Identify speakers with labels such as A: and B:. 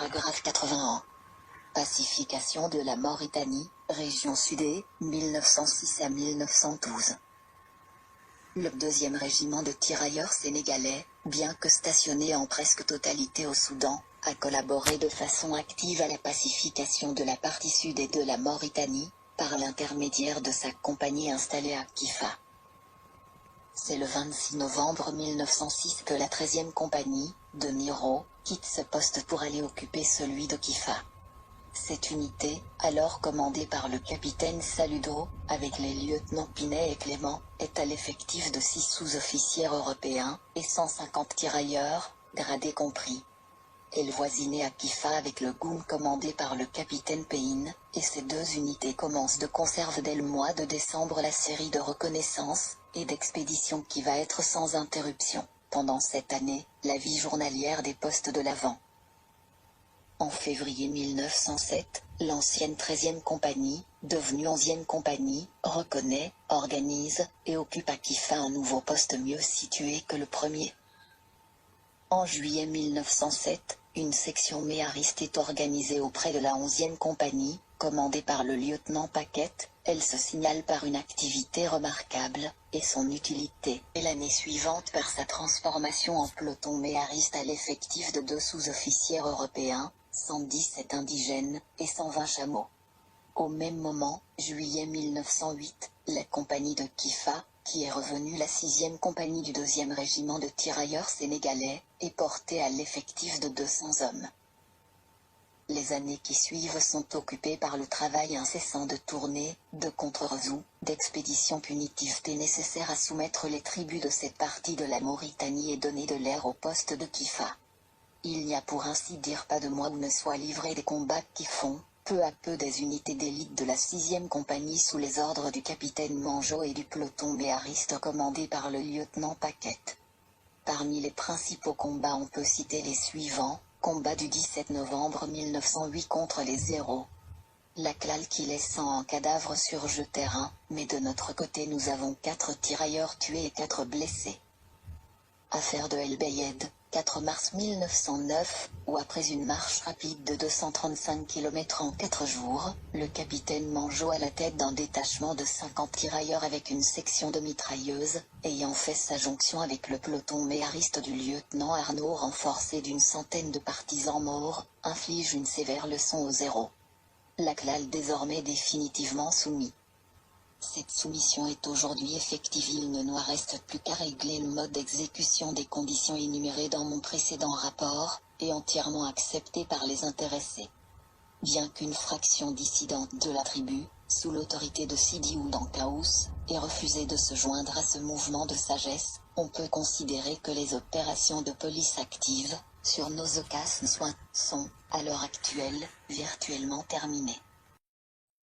A: Paragraphe 81. Pacification de la Mauritanie, région Sudé, 1906 à 1912. Le 2e régiment de tirailleurs sénégalais, bien que stationné en presque totalité au Soudan, a collaboré de façon active à la pacification de la partie sud et de la Mauritanie, par l'intermédiaire de sa compagnie installée à Kifa. C'est le 26 novembre 1906 que la 13e compagnie, de Niro, quitte ce poste pour aller occuper celui de Kifa. Cette unité, alors commandée par le capitaine Saludo, avec les lieutenants Pinet et Clément, est à l'effectif de 6 sous-officiers européens, et 150 tirailleurs, gradés compris. Elle voisinait à Kifa avec le Goum commandé par le capitaine Payne, et ces 2 unités commencent de conserve dès le mois de décembre la série de reconnaissance et d'expédition qui va être sans interruption, pendant cette année, la vie journalière des postes de l'avant. En février 1907, l'ancienne 13e compagnie, devenue 11e compagnie, reconnaît, organise, et occupe à Kifa un nouveau poste mieux situé que le premier. En juillet 1907, une section méhariste est organisée auprès de la 11e compagnie, commandée par le lieutenant Paquette. Elle se signale par une activité remarquable, et son utilité, et l'année suivante par sa transformation en peloton méhariste à l'effectif de 2 sous-officiers européens, 117 indigènes, et 120 chameaux. Au même moment, juillet 1908, la compagnie de Kifa, qui est revenue la 6e compagnie du 2e régiment de tirailleurs sénégalais, est portée à l'effectif de 200 hommes. Les années qui suivent sont occupées par le travail incessant de tournées, de contre-revous, d'expéditions punitives nécessaires à soumettre les tribus de cette partie de la Mauritanie et donner de l'air au poste de Kifa. Il n'y a pour ainsi dire pas de mois où ne soient livrés des combats qui font, peu à peu, des unités d'élite de la 6e compagnie sous les ordres du capitaine Manjot et du peloton méhariste commandé par le lieutenant Paquette. Parmi les principaux combats on peut citer les suivants. Combat du 17 novembre 1908 contre les Zéros. La clale qui laisse 100 cadavres sur jeu terrain, mais de notre côté nous avons 4 tirailleurs tués et 4 blessés. Affaire de El Bayed, 4 mars 1909, où après une marche rapide de 235 km en 4 jours, le capitaine Manjot à la tête d'un détachement de 50 tirailleurs avec une section de mitrailleuses, ayant fait sa jonction avec le peloton méhariste du lieutenant Arnaud renforcé d'une centaine de partisans morts, inflige une sévère leçon aux Zéros. La clale désormais définitivement soumis. Cette soumission est aujourd'hui effective. Il ne nous reste plus qu'à régler le mode d'exécution des conditions énumérées dans mon précédent rapport, et entièrement acceptées par les intéressés. Bien qu'une fraction dissidente de la tribu, sous l'autorité de Sidi Oudankaous, ait refusé de se joindre à ce mouvement de sagesse, on peut considérer que les opérations de police actives, sur nos occasions sont, à l'heure actuelle, virtuellement terminées.